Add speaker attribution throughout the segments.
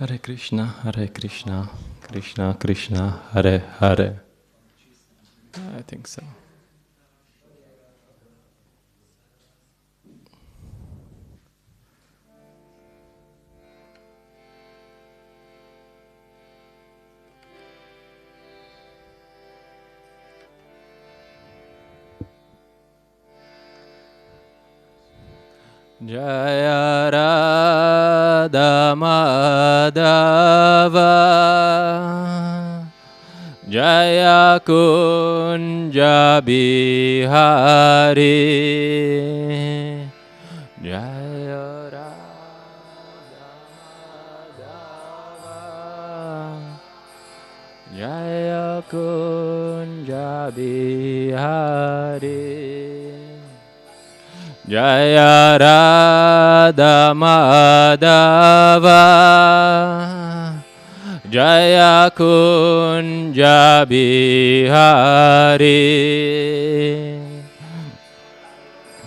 Speaker 1: Hare Krishna, Hare Krishna, Krishna Krishna, Hare Hare. I think so. Jaya Radha Madhava Jaya Kunja Bihari Jaya Radha Madhava Jaya Kunja Bihari Jaya Radha Madhava Jaya Kunja Bihari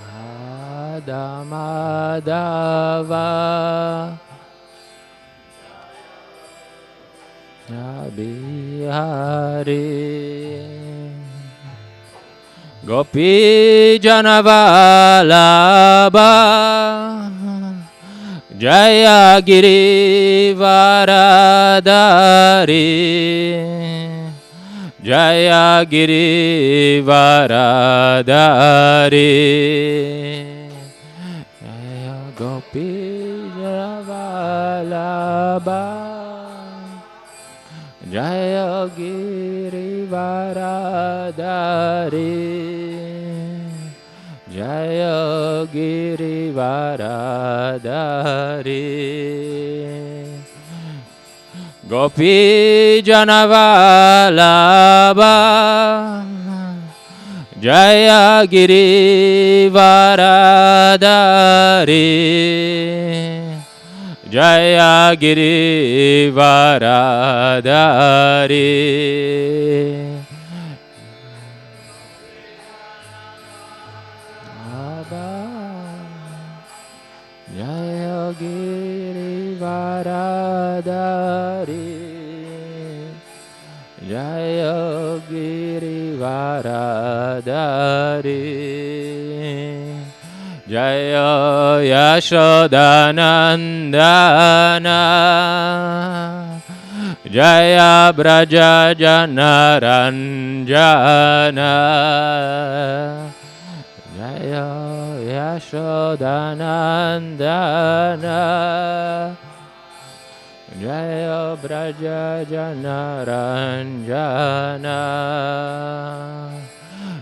Speaker 1: Radha Madhava Jaya Bihari Gopi Janavalabha Jaya Girivaradari Jaya Girivaradari Jaya Gopi Janavalabha Jaya Girivaradari Jaya Girivaradari Gopi Janavalabha Jaya Girivaradari Jaya Girivaradari Jaya Girivaradari Jaya Girivaradari Jaya Yashodanandana Jaya Braja Janaranjana Jaya Yashodanandana Jaya Braja Janaranjana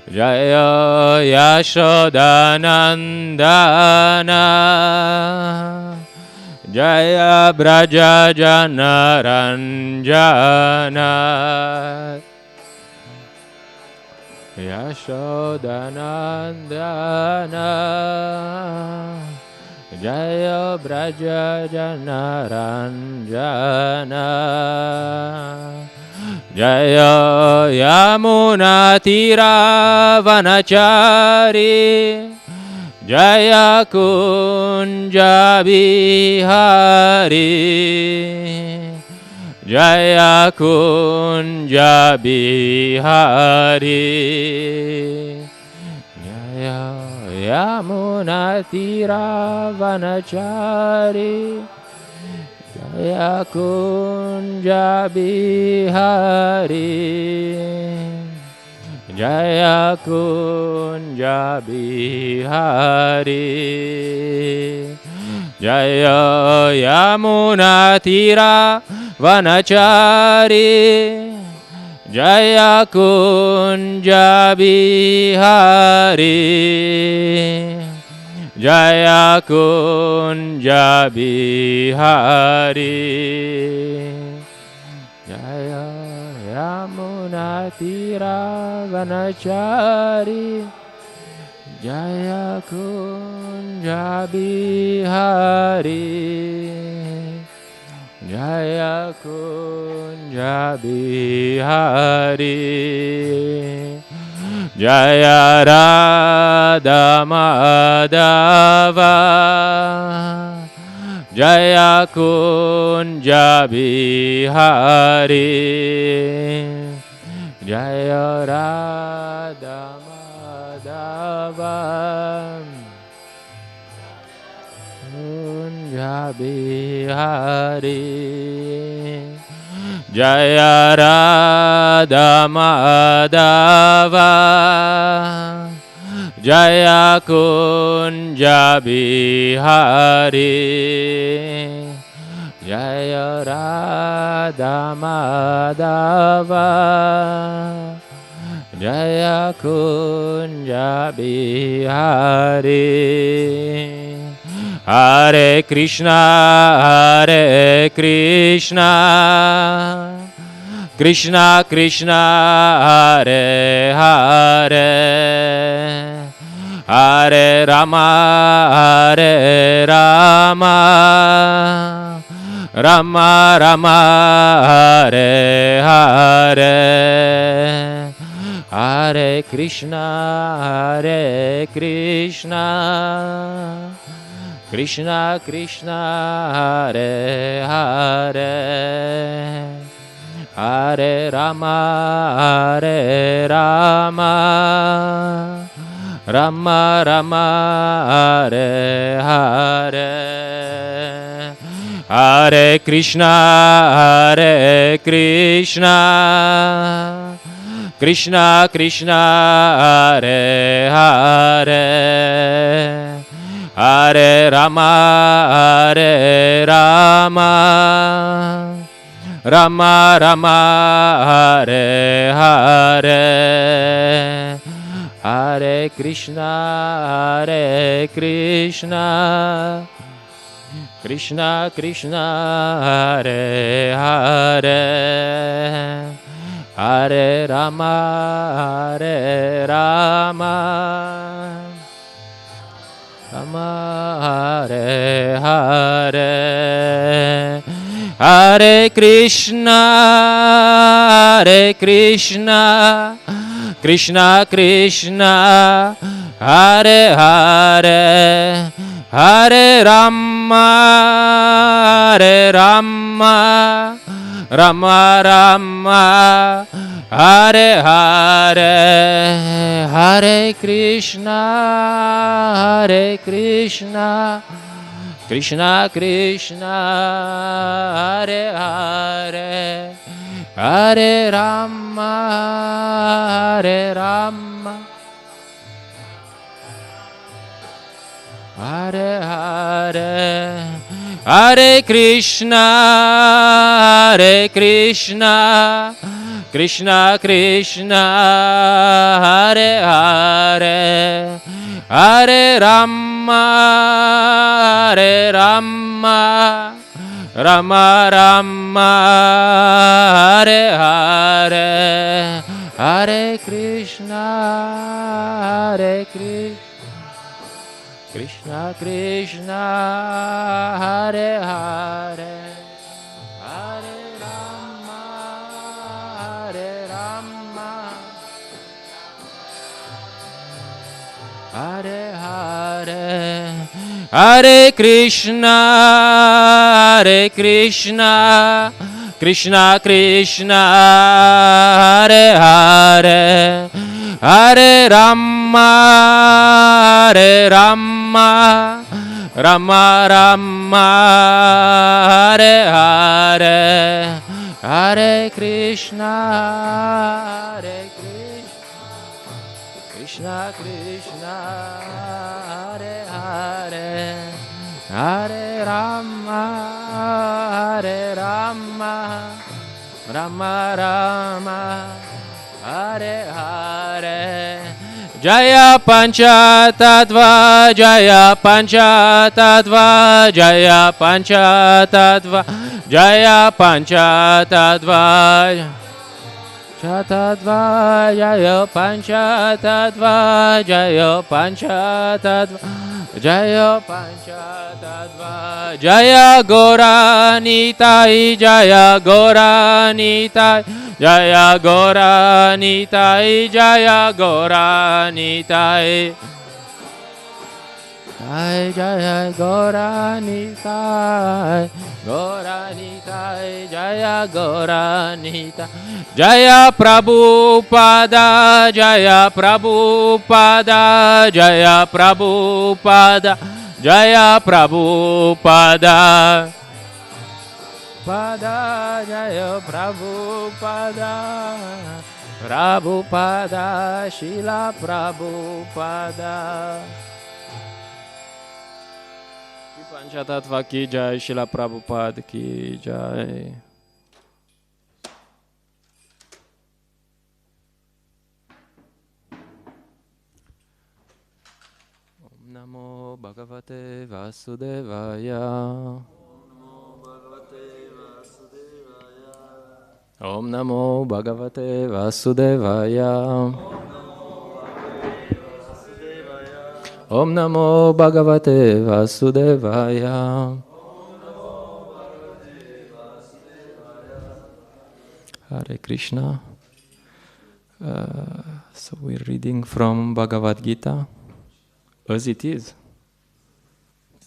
Speaker 1: Jaya Yashodanandana Jaya Braja Janaranjana Yashodanandana Jaya Braja Janaranjana Jaya Yamuna Tira Vanachari Jaya Kunja Bihari Jaya Kunja Bihari Jaya Yamuna Tira Vanachari Jaya Kunja Bihari Jaya Kunja Bihari Jaya Yamuna Tira Vanachari Jaya Kunja Bihari Jaya Kunja Bihari Jaya Yamuna Tira Vanachari Jaya Kunja Bihari Jaya Kunja Bihari Jaya Radha Madhava Jaya Kunja Bihari, Jaya Radha Madhava, Kunja Bihari, Jaya Radha Madhava, Jaya Kunja Bihari, Jaya Radha Madhava, Jaya Kunja Bihari. Hare Krishna, Hare Krishna, Krishna Krishna, Hare Hare, Hare Rama, Hare Rama, Rama Rama, Hare Hare, Hare Krishna, Hare Krishna, Krishna Krishna, Hare Hare, Hare Rama, Hare Rama, Rama Rama, Hare Hare, Hare Krishna, Hare Krishna, Krishna Krishna, Hare Hare, Hare Rama, Hare Rama, Rama Rama, Hare Hare, Hare Krishna, Hare Krishna, Krishna Krishna, Hare Hare, Hare Rama, Hare Rama, Rama Hare Hare, Hare Krishna, Hare Krishna, Krishna Krishna, Hare Hare, Hare Rama, Hare Rama, Rama Rama, Hare Hare, Hare Krishna, Hare Krishna, Krishna Krishna, Hare Hare, Hare Rama, Hare Rama, Hare Hare, Hare Krishna, Hare Krishna, Krishna Krishna, Hare Hare, Hare Rama, Hare Rama, Rama Rama, Hare Hare, Hare Krishna, Hare Krishna, Krishna Krishna, Hare Hare, Hare Rama, Hare Rama, Hare Hare, Hare Krishna, Hare Krishna, Krishna Krishna, Hare Hare, Hare Rama, Hare Rama, Rama Rama, Hare Hare, Hare Krishna, Hare Krishna, Krishna Krishna, Hare Hare, Hare Rama, Hare Rama, Rama Rama, Hare Hare, Jaya Pancha Tattva, Jaya Pancha Tattva, Jaya Pancha Tattva, Jaya Pancha Tattva, Tattva, Jaya Pancha Tattva, Jaya Pancha Tattva, Jaya Pancha Tattva, Jaya Goranitai, Jaya Goranitai, Jaya Goranitai, Jaya Goranitai, Jai Jaya Gauranitai, Gauranitai, Jaya Gauranitai, Jaya Prabhupada, Jaya Prabhupada, Jaya Prabhupada, Jaya Prabhupada, Pada, Jaya Prabhupada, Prabhupada, Shila Prabhupada. Panchatattva ki jai, Shila Prabhupada ki jai. Om Namo Bhagavate Vasudevaya. Om Namo Bhagavate Vasudevaya. Om Namo Bhagavate Vasudevaya. Hare Krishna. So we're reading from Bhagavad Gita as it is.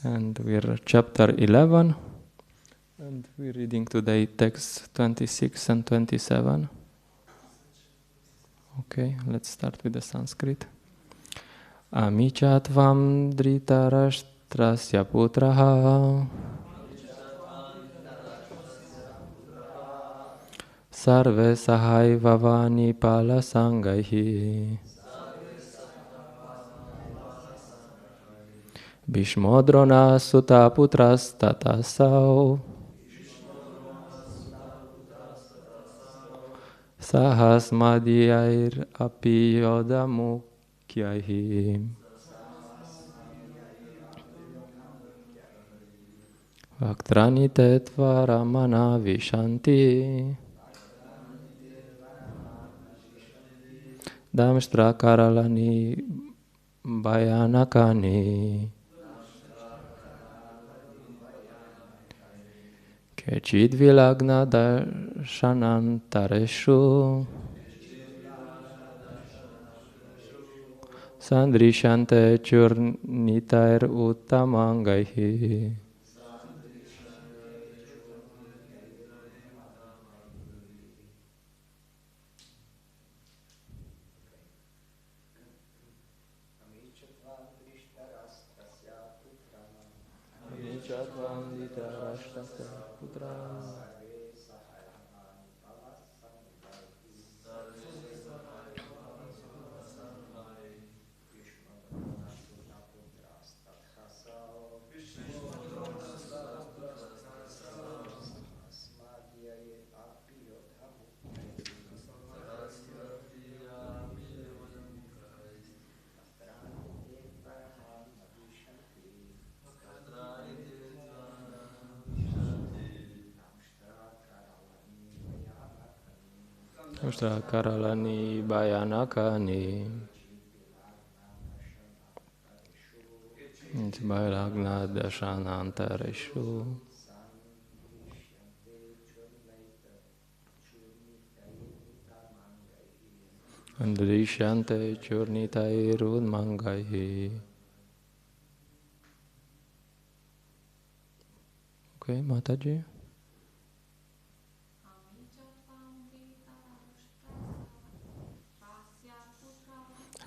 Speaker 1: And we're chapter 11. And we're reading today texts 26 and 27. Okay, let's start with the Sanskrit. Amichatvam dhritarashtrasya putraha sarve sahai vavani palasangaihi Bhishmodrona sutta putras tatasau Sahasmadhyair api yodamukyahi Vaktrani tetva ramana vishanti Damshtra karalani bhayanakani Kechid vilagna darshanantareshu Sandrishante churnitair uttamangaihi. Damshtra karalani bhayanakani Bhairagna dashanantareshu Andrishante churnitairudmangaihi. Okay, Mataji.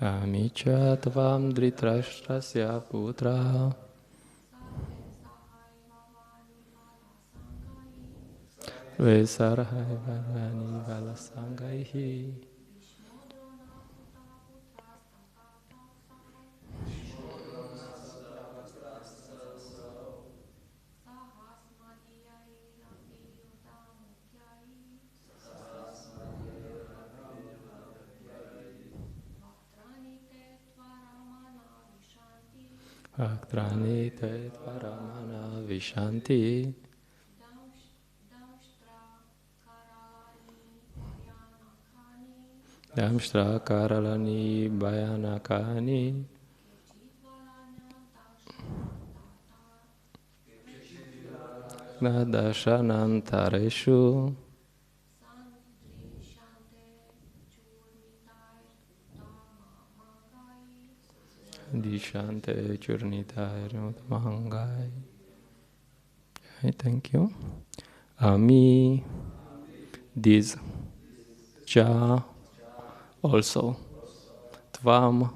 Speaker 1: Amicha tvam dhritarashtrasya putra Vesarhai vavani valasangaihi Vaktrani tetva ramana vishanti Damshtra karalani bhayanakani Nadashanantareshu Dishante Churnitai Mahangai. Okay, thank you. Ami, this, cha, also, tvam,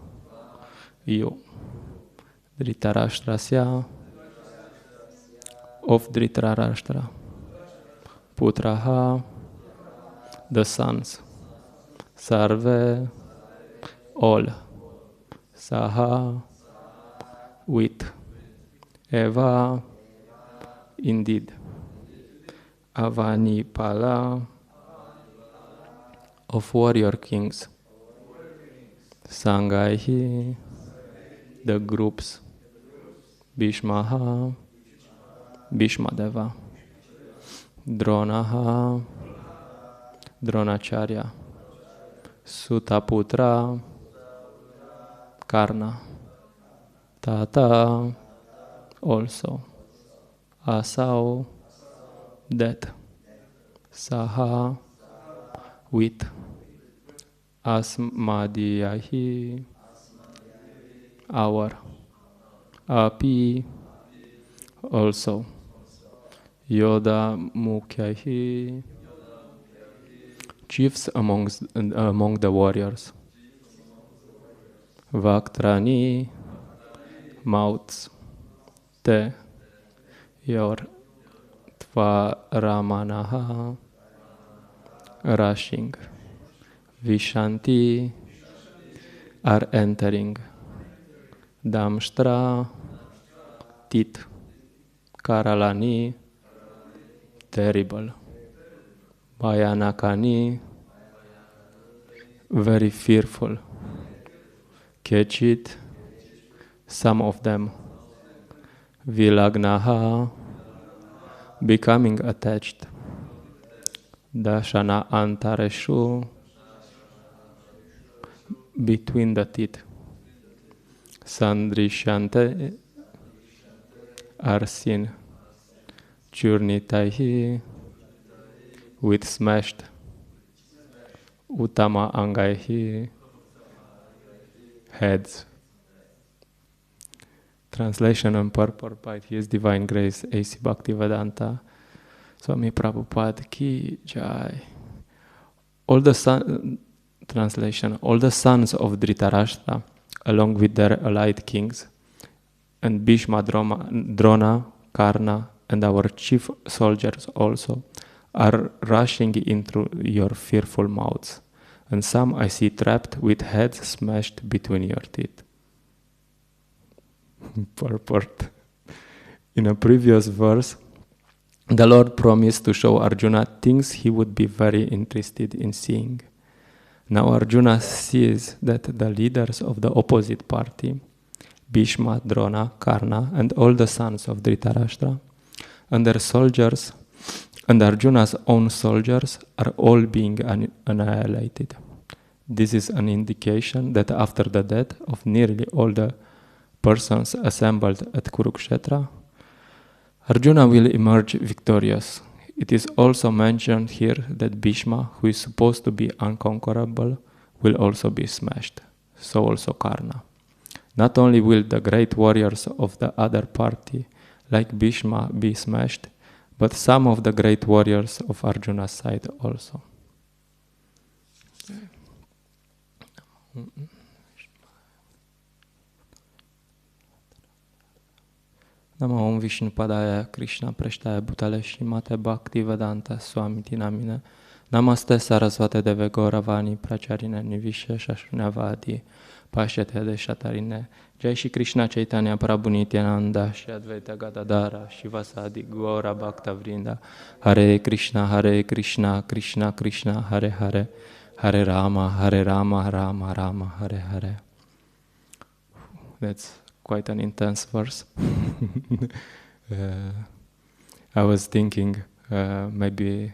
Speaker 1: you, Dhritarashtrasya, of Dhritarashtra, Putraha, the sons, Sarve, all, Saha, with, Eva, indeed, Avani Pala, of warrior kings, Sangaihi, the groups, Bhishmaha, Bhishmadeva, Dronaha, Dronacharya, Sutaputra, Karna, Tata, also, Asau, death, Saha, with, Asmadiyahi, our, Api, also, Yoda Mukyahi, chiefs among the warriors, Vaktrani, mouths, Te, your, Tvaramanaha, rushing, Vishanti, are entering, Damshtra, teeth, Karalani, terrible, Bhayanakani, very fearful, Kechit, some of them, Vilagnaha, becoming attached, Dashana Antareshu, between the teeth, Sandrishante, are seen, Churnitaihi, with smashed, Uttama Angaihi, heads. Translation and purport by His Divine Grace A.C. Bhaktivedanta Swami Prabhupada Ki Jai. Translation: all the sons of Dhritarashtra, along with their allied kings, and Bhishma, Drona, Karna, and our chief soldiers also, are rushing into your fearful mouths, and some I see trapped with heads smashed between your teeth. Purport. In a previous verse, the Lord promised to show Arjuna things he would be very interested in seeing. Now Arjuna sees that the leaders of the opposite party, Bhishma, Drona, Karna, and all the sons of Dhritarashtra, and their soldiers, and Arjuna's own soldiers, are all being annihilated. This is an indication that after the death of nearly all the persons assembled at Kurukshetra, Arjuna will emerge victorious. It is also mentioned here that Bhishma, who is supposed to be unconquerable, will also be smashed. So also Karna. Not only will the great warriors of the other party, like Bhishma, be smashed, but some of the great warriors of Arjuna's side also. Namo Om Vishnu Padaya Krishna Prashtaya Bhutale Shrimate Bhaktivedanta Swamiti Namine Namaste Sarasvate Deve Gauravani Pracharine Nivishe Shashunyavadi Pashyate Deshatarine Jai Shri Krishna Chaitanya Prabhu Nityananda Shri Advaita Gadadara Shivasadi Gaura Bhakta Vrinda Hare Krishna Krishna Krishna Hare Hare Hare Rama Rama Rama Hare Hare. That's quite an intense verse. I was thinking maybe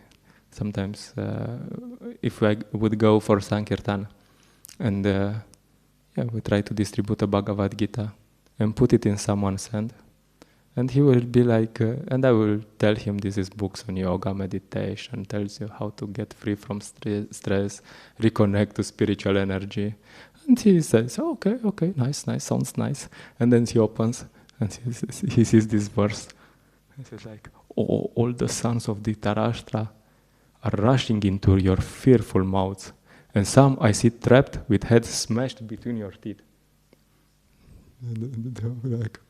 Speaker 1: sometimes if I would go for Sankirtan and we try to distribute a Bhagavad Gita and put it in someone's hand, and he will be like, and I will tell him this is books on yoga, meditation, tells you how to get free from stress, reconnect to spiritual energy. And he says, "Oh, okay, nice, sounds nice." And then he opens and he sees this verse. And he's like, "Oh, all the sons of Dhritarashtra are rushing into your fearful mouths, and some I see trapped with heads smashed between your teeth." And they're like,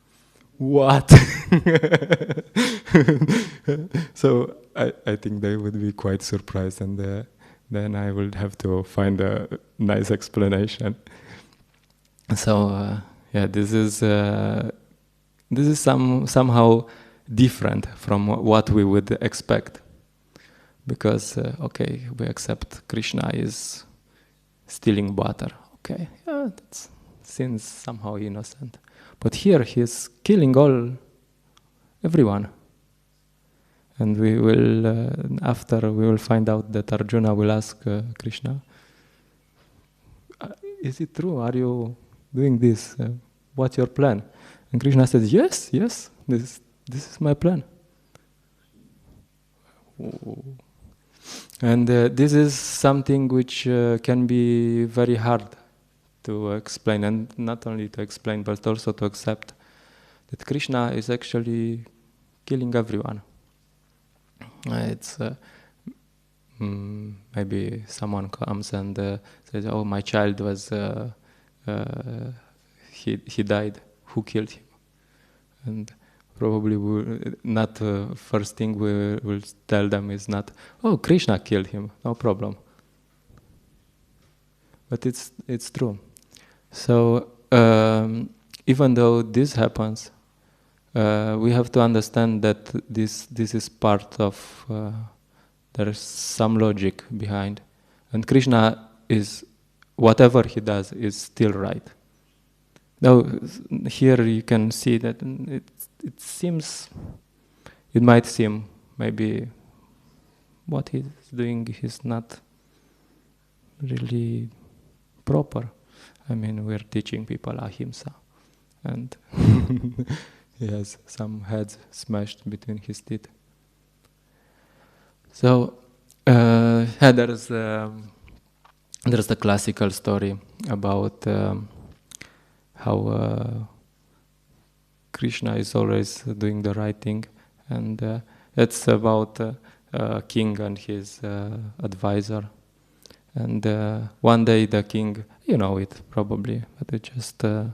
Speaker 1: what? So I think they would be quite surprised, and then I will have to find a nice explanation. So this is somehow different from what we would expect, because we accept Krishna is stealing butter. Okay, that seems somehow innocent, but here he is killing everyone. And we will find out that Arjuna will ask Krishna, "Is it true? Are you doing this? What's your plan?" And Krishna says, yes, this is my plan. And this is something which can be very hard to explain, and not only to explain, but also to accept that Krishna is actually killing everyone. It's maybe someone comes and says, "Oh, my child was he died. Who killed him?" And probably not first thing we will tell them is not, "Oh, Krishna killed him. No problem." But it's true. So even though this happens, we have to understand that this is part of, there is some logic behind. And Krishna is, whatever he does is still right. Now, here you can see that it might seem maybe what he's doing is not really proper. I mean, we're teaching people ahimsa, and he has some heads smashed between his teeth. So there's the classical story about how Krishna is always doing the right thing, and it's about a king and his advisor. And one day the king, you know it probably, but it just to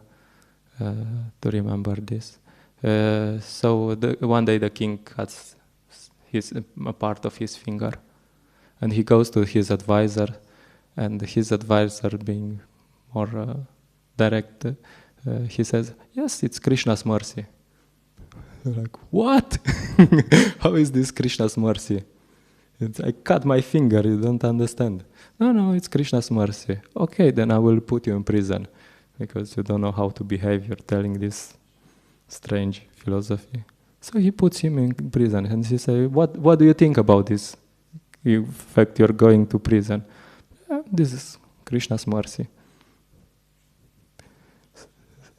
Speaker 1: remember this. So one day the king cuts a part of his finger, and he goes to his advisor, and his advisor, being more direct, he says, "Yes, it's Krishna's mercy." You're like, what? How is this Krishna's mercy? I cut my finger, you don't understand. No, it's Krishna's mercy. Okay, then I will put you in prison, because you don't know how to behave, you're telling this strange philosophy. So he puts him in prison, and he says, what do you think about this? In fact, you're going to prison. This is Krishna's mercy.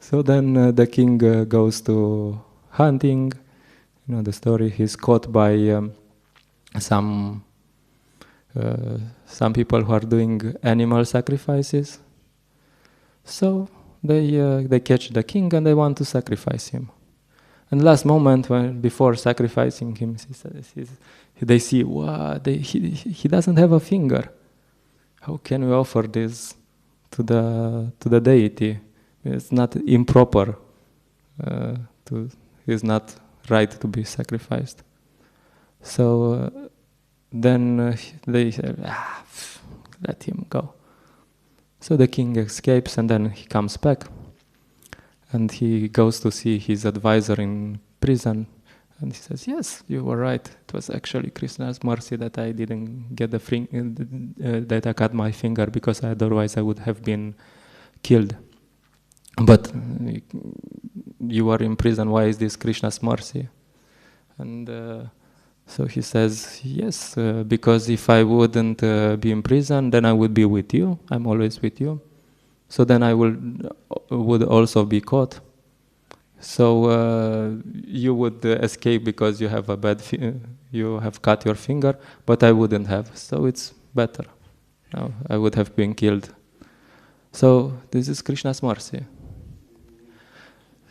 Speaker 1: So then the king goes to hunting. You know the story, he's caught by some people who are doing animal sacrifices. So they catch the king and they want to sacrifice him. And last moment, before sacrificing him, they see, wow, he doesn't have a finger. How can we offer this to the deity? It's not improper. It's not right to be sacrificed. So then they say, let him go. So the king escapes, and then he comes back, and he goes to see his advisor in prison, and he says, "Yes, you were right. It was actually Krishna's mercy that I didn't get that I cut my finger, because otherwise I would have been killed. But you are in prison. Why is this Krishna's mercy?" And so he says, "Yes, because if I wouldn't be in prison, then I would be with you. I'm always with you. So then I would also be caught. So you would escape because you have you have cut your finger, but I wouldn't have. So it's better. No, I would have been killed." So this is Krishna's mercy.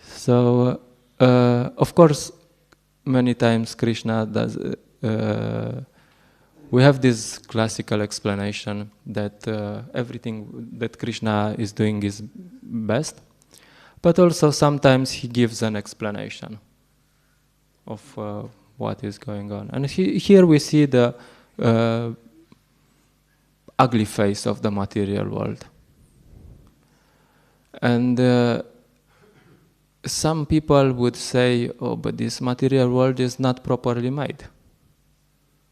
Speaker 1: So, of course, many times Krishna does. We have this classical explanation that everything that Krishna is doing is best, but also sometimes he gives an explanation of what is going on. And here we see the ugly face of the material world. And some people would say, oh, but this material world is not properly made.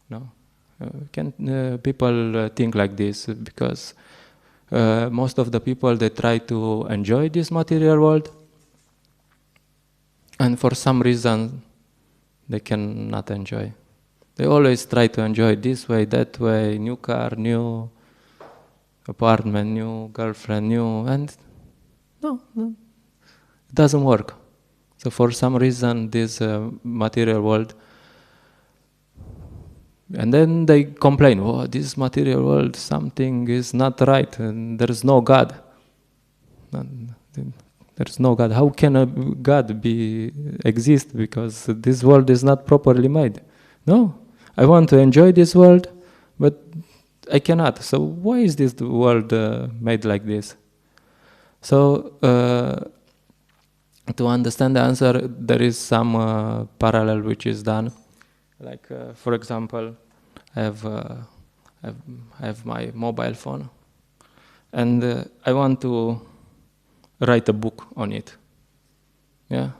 Speaker 1: No? People think like this because most of the people, they try to enjoy this material world, and for some reason they cannot enjoy. They always try to enjoy this way, that way, new car, new apartment, new girlfriend, new, and no, it doesn't work. So for some reason this material world, and then they complain, oh, this material world, something is not right, and there is no God. There is no God. How can a God exist? Because this world is not properly made. No, I want to enjoy this world, but I cannot. So why is this world made like this? So to understand the answer, there is some parallel which is done. Like, for example, I have my mobile phone, and I want to write a book on it. Yeah.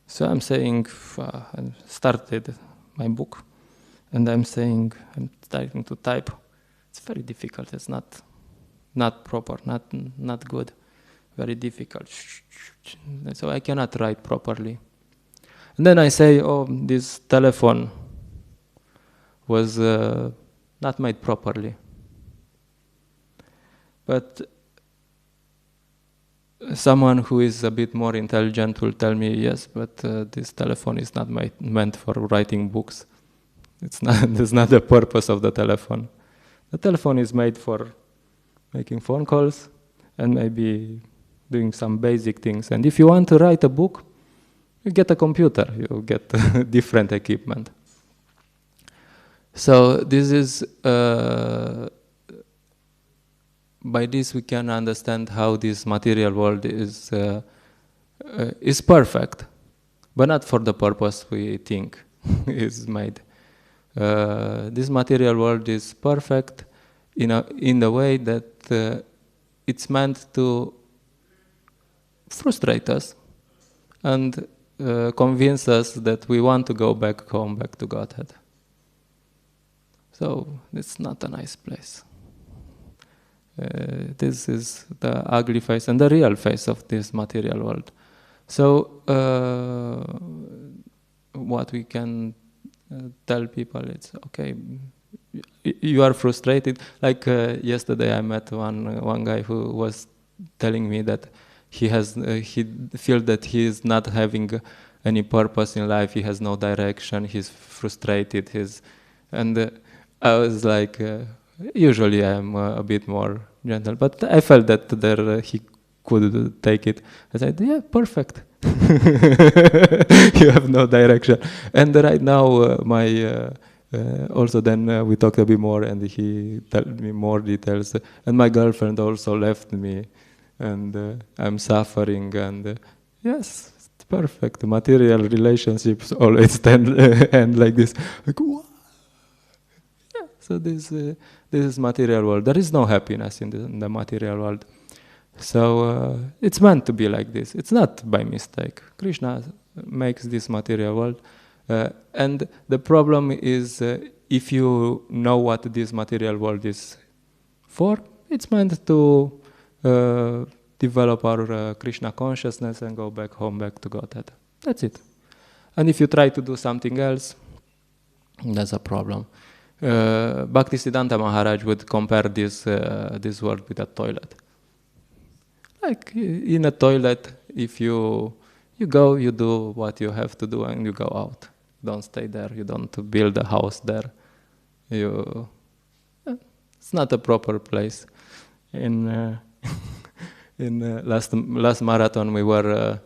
Speaker 1: So I'm saying, I started my book, and I'm saying, I'm starting to type. It's very difficult. It's not proper, not good. Very difficult. So I cannot write properly. And then I say, oh, this telephone was not made properly. But someone who is a bit more intelligent will tell me, yes, but this telephone is not meant for writing books. That's not the purpose of the telephone. The telephone is made for making phone calls and maybe doing some basic things. And if you want to write a book, you get a computer, you get different equipment. So this is, by this we can understand how this material world is perfect, but not for the purpose we think is made. This material world is perfect in the way that it's meant to frustrate us and convince us that we want to go back home, back to Godhead. So it's not a nice place. This is the ugly face and the real face of this material world. So what we can tell people, it's okay, you are frustrated. Like yesterday I met one guy who was telling me that he feels that he is not having any purpose in life, he has no direction, he's frustrated, and I was like, usually I'm a bit more gentle, but I felt that there he could take it. I said, yeah, perfect. You have no direction. And right now, also then we talked a bit more, and he told me more details. And my girlfriend also left me, and I'm suffering. And yes, it's perfect. Material relationships always end like this. Like, what? So this is material world. There is no happiness in the material world. So it's meant to be like this. It's not by mistake. Krishna makes this material world. And the problem is if you know what this material world is for, it's meant to develop our Krishna consciousness and go back home, back to Godhead. That's it. And if you try to do something else, that's a problem. Bhaktisiddhanta Maharaj would compare this world with a toilet. Like in a toilet, if you go, you do what you have to do, and you go out. Don't stay there. You don't build a house there. It's not a proper place. in last marathon we were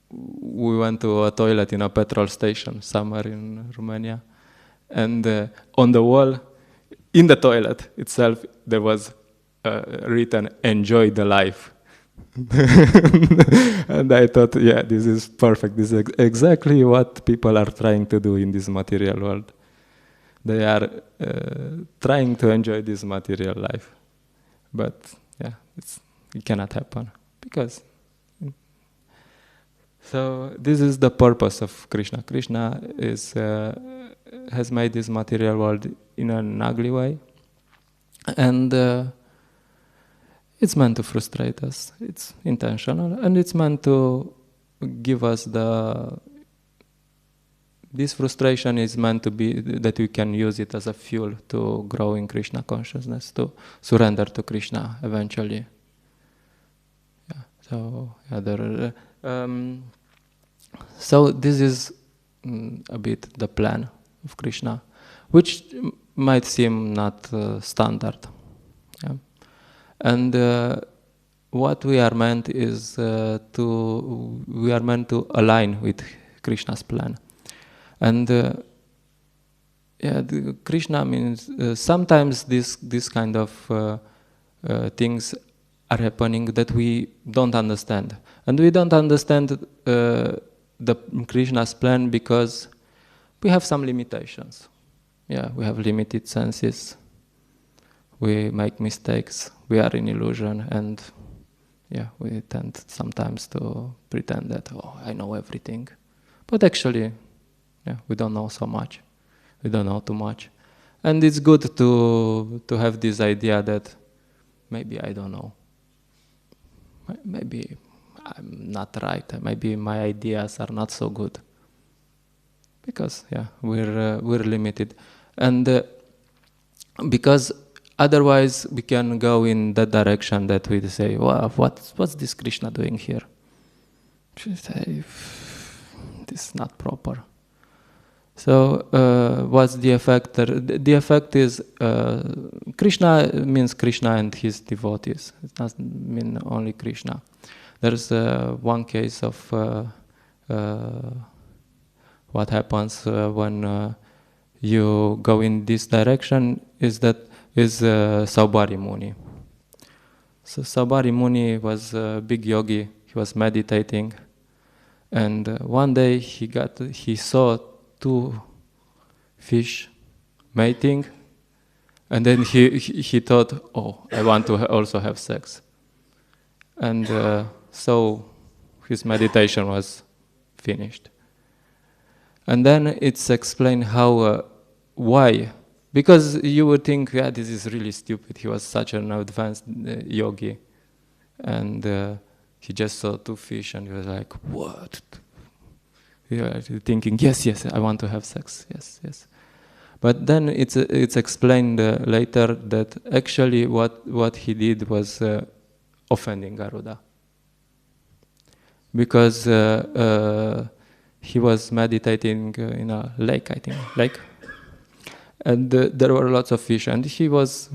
Speaker 1: we went to a toilet in a petrol station somewhere in Romania, and on the wall, in the toilet itself, there was written "Enjoy the life." And I thought, yeah, this is perfect. This is exactly what people are trying to do in this material world. They are trying to enjoy this material life, but yeah, it cannot happen because. So this is the purpose of Krishna. Krishna has made this material world in an ugly way, and it's meant to frustrate us. It's intentional, and it's meant to give us this frustration is meant to be that we can use it as a fuel to grow in Krishna consciousness, to surrender to Krishna eventually. Yeah. So so this is a bit the plan of Krishna, which might seem not standard. Yeah. And what we are meant is we are meant to align with Krishna's plan. And Krishna means sometimes this kind of things are happening that we don't understand, and we don't understand the Krishna's plan because we have some limitations. Yeah, we have limited senses. We make mistakes. We are in illusion, and yeah, we tend sometimes to pretend that I know everything, but actually, yeah, we don't know so much. We don't know too much, and it's good to have this idea that maybe I don't know. Maybe I'm not right. Maybe my ideas are not so good. Because yeah, we're limited, and because otherwise we can go in that direction that we say, "Wow, what's this Krishna doing here?" This is not proper. So what's the effect? The effect is Krishna means Krishna and his devotees. It doesn't mean only Krishna. There's one case of what happens when you go in this direction is Saubhari Muni. So Saubhari Muni was a big yogi. He was meditating, and one day he saw two fish mating, and then he thought, I want to also have sex. And so his meditation was finished. And then it's explained why. Because you would think, this is really stupid. He was such an advanced yogi. And he just saw two fish and he was like, what? Thinking, yes, I want to have sex, yes. But then it's explained later that actually what he did was offending Garuda. Because he was meditating in a lake, I think, and there were lots of fish, and he was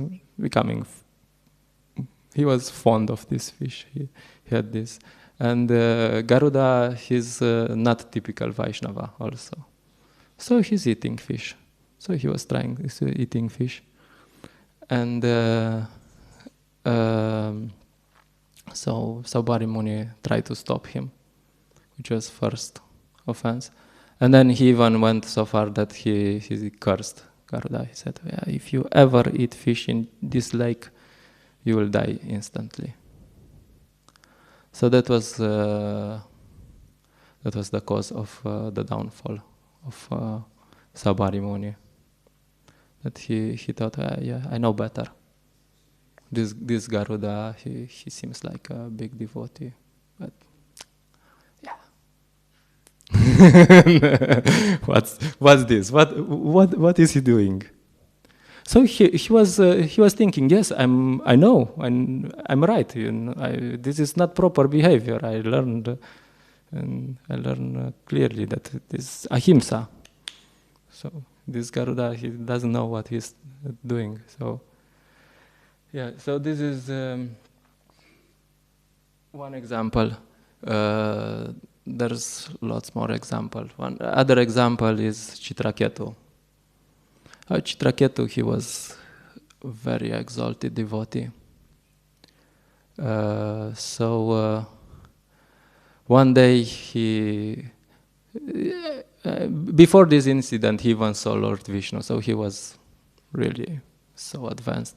Speaker 1: fond of this fish. He had this. And Garuda, he's not typical Vaishnava also. So he's eating fish. So he was eating fish. And so Saubhari Muni tried to stop him, which was first offense. And then he even went so far that he cursed Garuda. He said, if you ever eat fish in this lake, you will die instantly. So that was the cause of the downfall of Saubhari Muni. That he thought, I know better. This Garuda, he seems like a big devotee, but yeah. What's this? What is he doing? So he was thinking, yes, I know, I'm right. This is not proper behavior. I learned clearly that it is ahimsa. So this Garuda, he doesn't know what he's doing. So Yeah, so this is one example. There's lots more examples. One other example is Chitraketu. Chitraketu, he was a very exalted devotee. One day before this incident, he even saw Lord Vishnu, so he was really so advanced.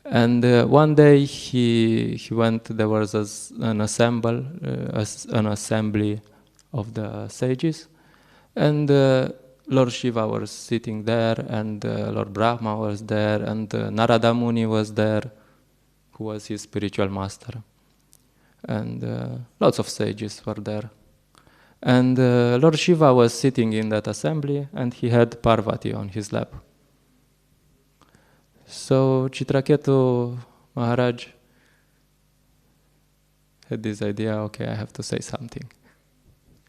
Speaker 1: And one day he went. There was an assembly of the sages, and Lord Shiva was sitting there, and Lord Brahma was there, and Narada Muni was there, who was his spiritual master, and lots of sages were there. And Lord Shiva was sitting in that assembly, and he had Parvati on his lap. So Chitraketu Maharaj had this idea, okay, I have to say something.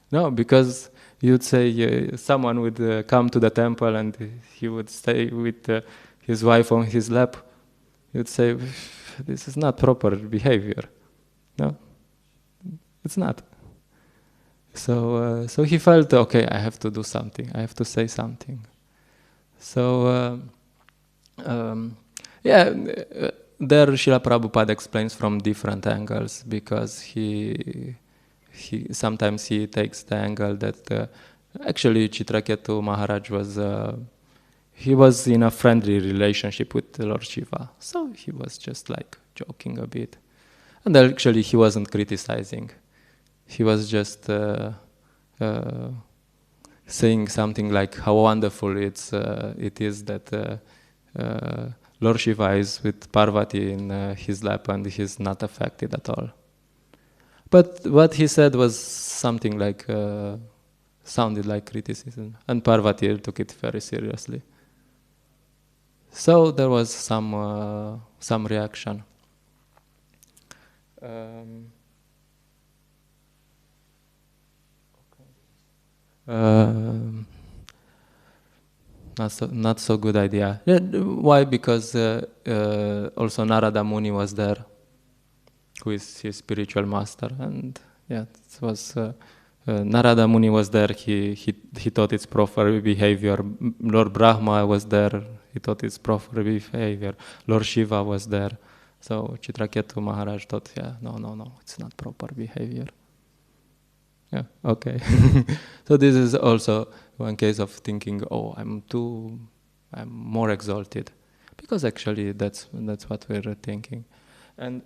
Speaker 1: No, because you'd say someone would come to the temple and he would stay with his wife on his lap. You'd say, this is not proper behavior. No, it's not. So he felt, okay, I have to do something. I have to say something. So, there Srila Prabhupada explains from different angles, because he sometimes he takes the angle that actually Chitraketu Maharaj was in a friendly relationship with Lord Shiva, so he was just like joking a bit, and actually he wasn't criticizing. He was just saying something like how wonderful it is that Lord Shiva is with Parvati in his lap and he's not affected at all. But what he said was something like, sounded like criticism, and Parvati took it very seriously. So there was some reaction. Not so good idea. Why? Because also Narada Muni was there, who is his spiritual master, and it was Narada Muni was there. He thought it's proper behavior. Lord Brahma was there. He thought it's proper behavior. Lord Shiva was there. So Chitraketu Maharaj thought, no, it's not proper behavior. Yeah, okay. So this is also one case of thinking, I'm more exalted, because actually that's what we're thinking, and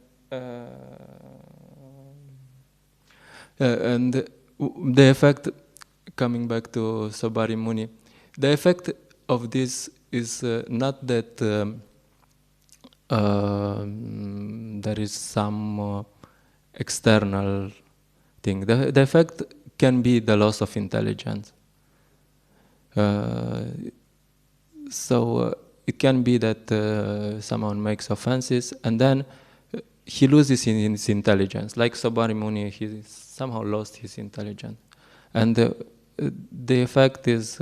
Speaker 1: the effect, coming back to Sabari Muni, the effect of this is not that there is some external thing. The effect can be the loss of intelligence. So it can be that someone makes offenses and then he loses his intelligence. Like Sabari Muni, he somehow lost his intelligence. And the effect is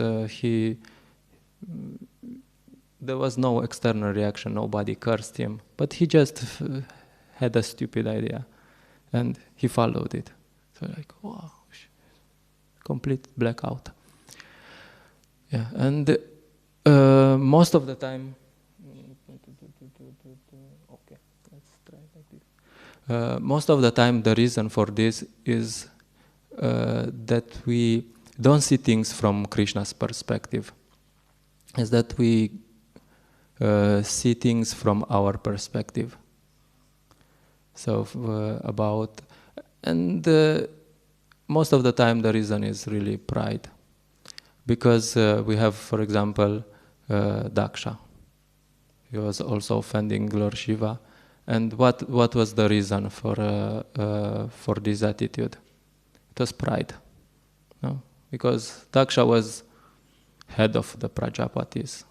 Speaker 1: there was no external reaction, nobody cursed him, but he just had a stupid idea and he followed it. So like, wow, complete blackout. Yeah, and most of the time, okay, let's try like this. Most of the time, the reason for this is that we don't see things from Krishna's perspective. Is that we see things from our perspective. So most of the time the reason is really pride. Because we have, for example, Daksha. He was also offending Lord Shiva. And what was the reason for this attitude? It was pride. No? Because Daksha was head of the Prajapatis.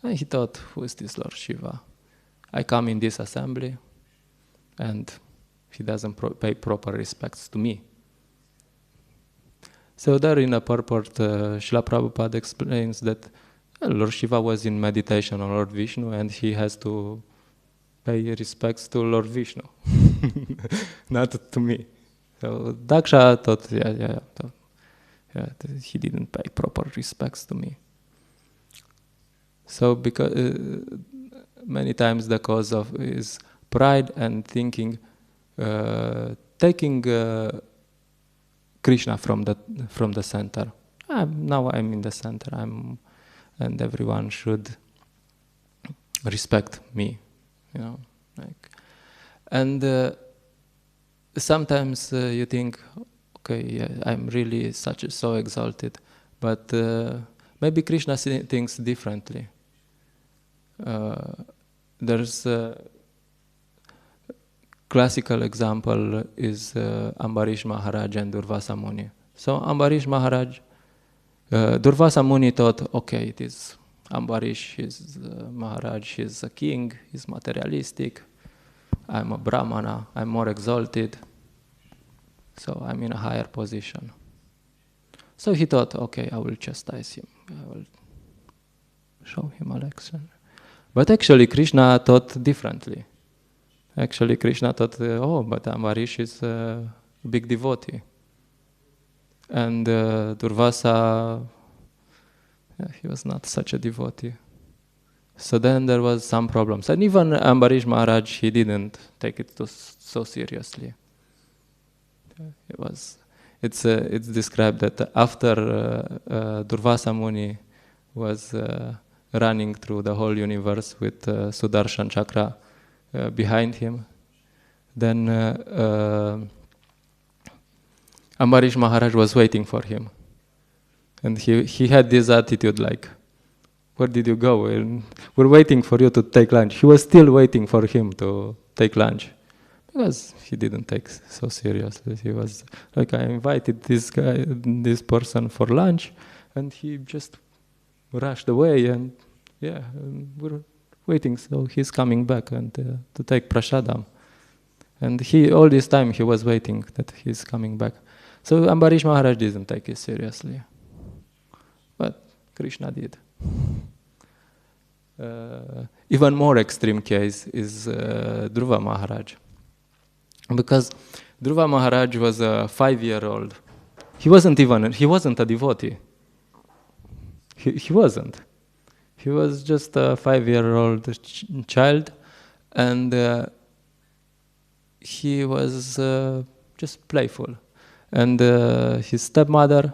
Speaker 1: And he thought, who is this Lord Shiva? I come in this assembly and he doesn't pay proper respects to me. So there in a purport, Srila Prabhupada explains that Lord Shiva was in meditation on Lord Vishnu and he has to pay respects to Lord Vishnu, not to me. So Daksha thought, he didn't pay proper respects to me. So because many times the cause of is pride and thinking, taking Krishna from the center. Now I'm in the center. And everyone should respect me, And sometimes you think, okay, I'm really so exalted, but maybe Krishna thinks differently. There's a classical example is Ambarish Maharaj and Durvasa Muni. So Ambarish Maharaj, Durvasa Muni thought, okay, it is Ambarish, he's Maharaj, he's a king, he's materialistic, I'm a Brahmana, I'm more exalted, so I'm in a higher position. So he thought, okay, I will chastise him, I will show him a lesson. But actually Krishna thought differently. Actually Krishna thought, but Ambarish is a big devotee. And Durvasa, he was not such a devotee. So then there was some problems. And even Ambarish Maharaj, he didn't take it so seriously. It's described that after Durvasa Muni was running through the whole universe with Sudarshan Chakra behind him, then Ambarish Maharaj was waiting for him. And he had this attitude like, where did you go? We're waiting for you to take lunch. He was still waiting for him to take lunch. Because he didn't take so seriously. He was like, I invited this person for lunch, and he just rushed away, and we're waiting, so he's coming back and to take prasadam. And all this time he was waiting that he's coming back. So Ambarish Maharaj didn't take it seriously. But Krishna did. Even more extreme case is Dhruva Maharaj. Because Dhruva Maharaj was a 5-year-old. He wasn't a devotee. He wasn't. He was just a 5-year-old child, and he was just playful. And his stepmother,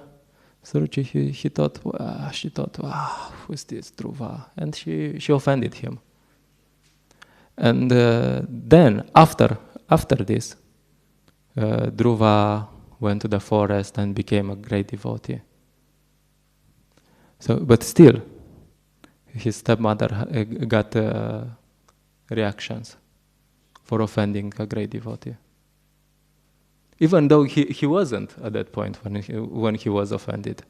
Speaker 1: Suruchi, she thought, who is this Dhruva? And she offended him. And then, after this, Dhruva went to the forest and became a great devotee. So, but still, his stepmother got reactions for offending a great devotee. Even though he wasn't at that point when he was offended.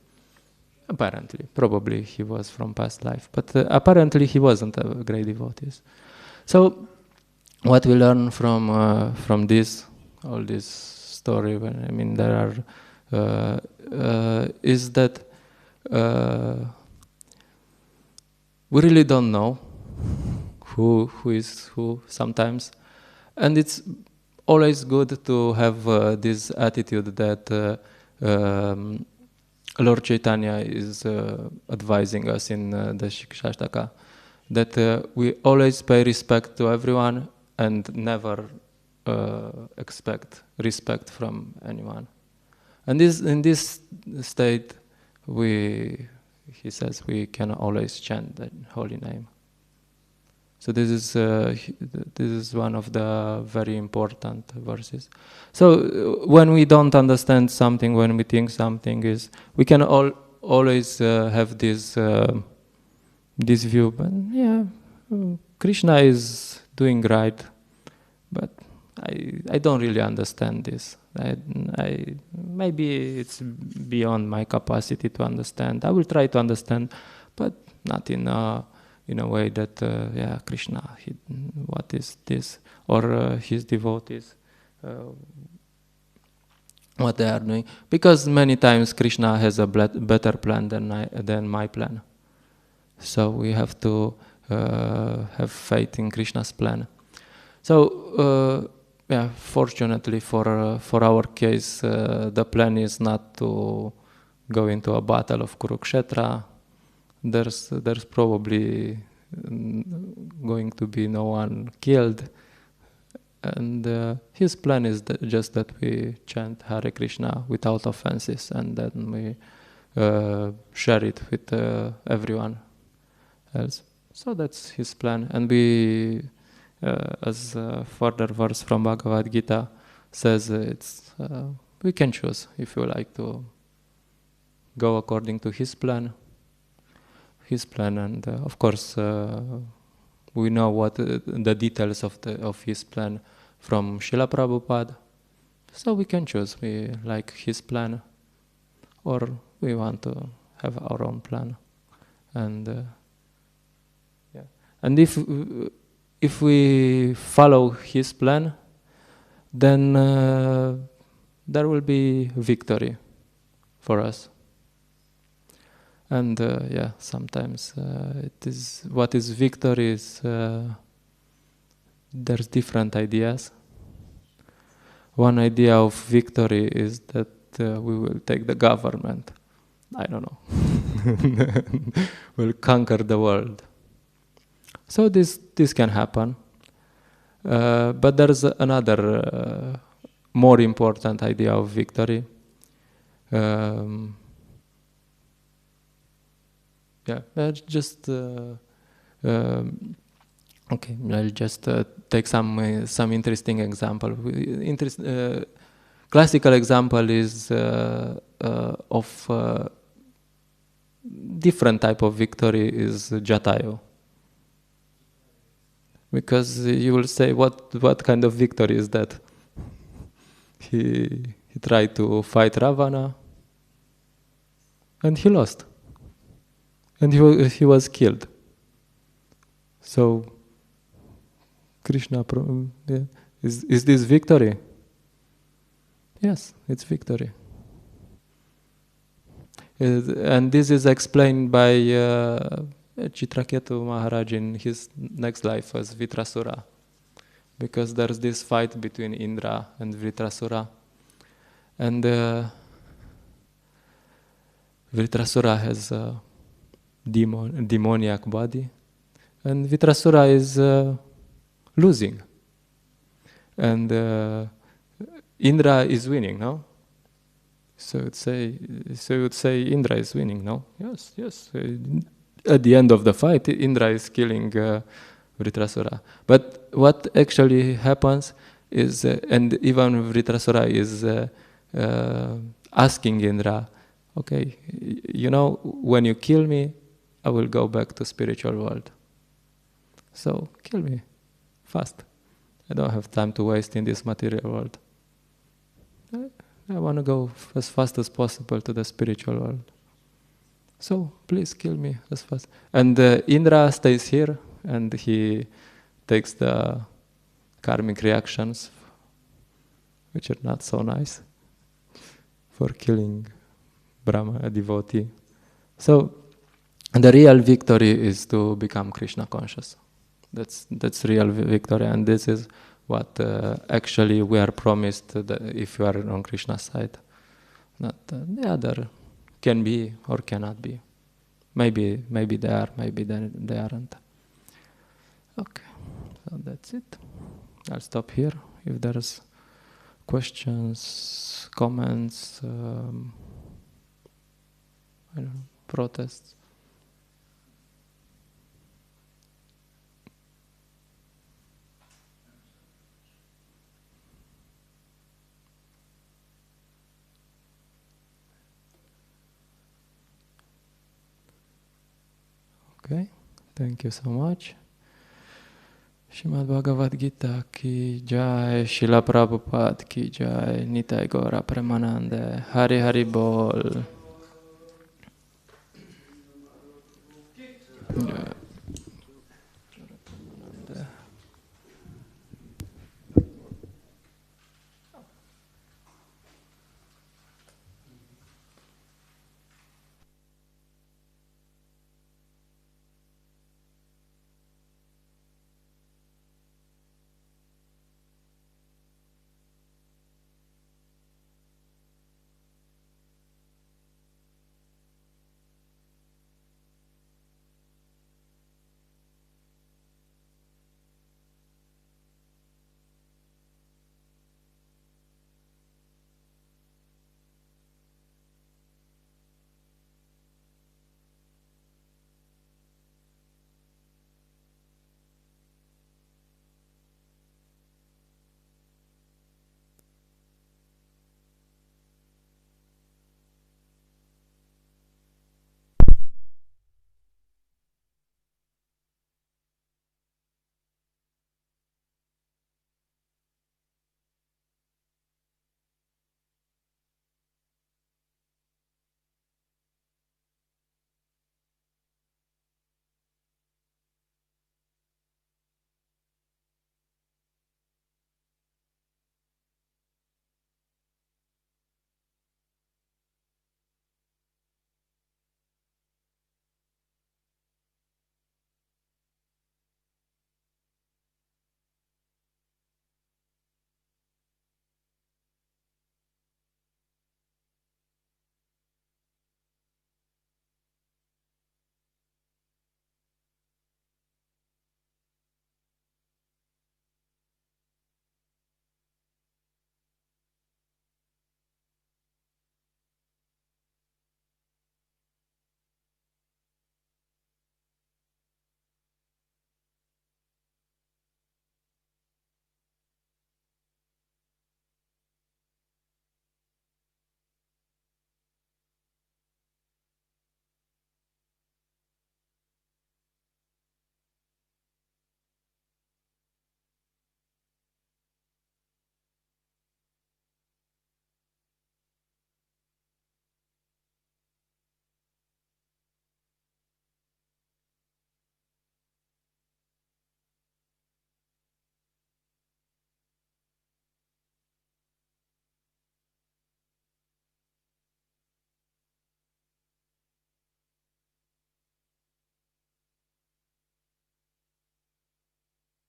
Speaker 1: Apparently. Probably he was from past life. But apparently he wasn't a great devotee. So what we learn from all this story, there are, is that we really don't know who is who sometimes. And it's always good to have this attitude that Lord Chaitanya is advising us in the Shikshashtaka, that we always pay respect to everyone and never expect respect from anyone. And in this state, he says, we can always chant the holy name. So this is one of the very important verses. So when we don't understand something, when we think something is, we can always have this view. But Krishna is doing right, but I don't really understand this. Maybe it's beyond my capacity to understand. I will try to understand, but not in a way that, Krishna, what is this? Or his devotees, what they are doing. Because many times Krishna has a better plan than my plan. So we have to have faith in Krishna's plan. So, yeah, fortunately for our case, the plan is not to go into a battle of Kurukshetra. There's probably going to be no one killed, and his plan is just that we chant Hare Krishna without offenses, and then we share it with everyone else. So that's his plan, and we, as further verse from Bhagavad Gita says, we can choose if you like to go according to his plan, and of course we know what the details of his plan from Srila Prabhupada. So we can choose. We like his plan, or we want to have our own plan, and and if we follow his plan, then there will be victory for us. And sometimes it is what is victory is there's different ideas. One idea of victory is that we will take the government. I don't know. We'll conquer the world. So this can happen. But there's another more important idea of victory. Just okay. I'll just take some interesting example. Classical example is of different type of victory is Jatayu. Because you will say, what kind of victory is that? He tried to fight Ravana, and he lost. And he was killed. So, Krishna, is this victory? Yes, it's victory. And this is explained by Chitraketu Maharaj in his next life as Vitrasura. Because there's this fight between Indra and Vitrasura. And Vitrasura has a demoniac body. And Vitrasura is losing. And Indra is winning, no? So you would say Indra is winning, no? Yes. At the end of the fight, Indra is killing Vritrasura. But what actually happens is, and even Vritrasura is asking Indra, okay, when you kill me, I will go back to spiritual world. So kill me fast. I don't have time to waste in this material world. I want to go as fast as possible to the spiritual world. So please kill me as fast. And Indra stays here, and he takes the karmic reactions, which are not so nice, for killing Brahma, a devotee. So the real victory is to become Krishna conscious. That's real victory, and this is what actually we are promised if you are on Krishna's side. Not the other can be or cannot be. Maybe they are, maybe they aren't. Okay, so that's it. I'll stop here. If there's questions, comments, I don't know, protests. Okay, thank you so much. Śrīmad Bhagavad Gita ki jai, Śrīla Prabhupada ki jai, Nitai Gaura Premanande, Hari Hari Bol. Jai.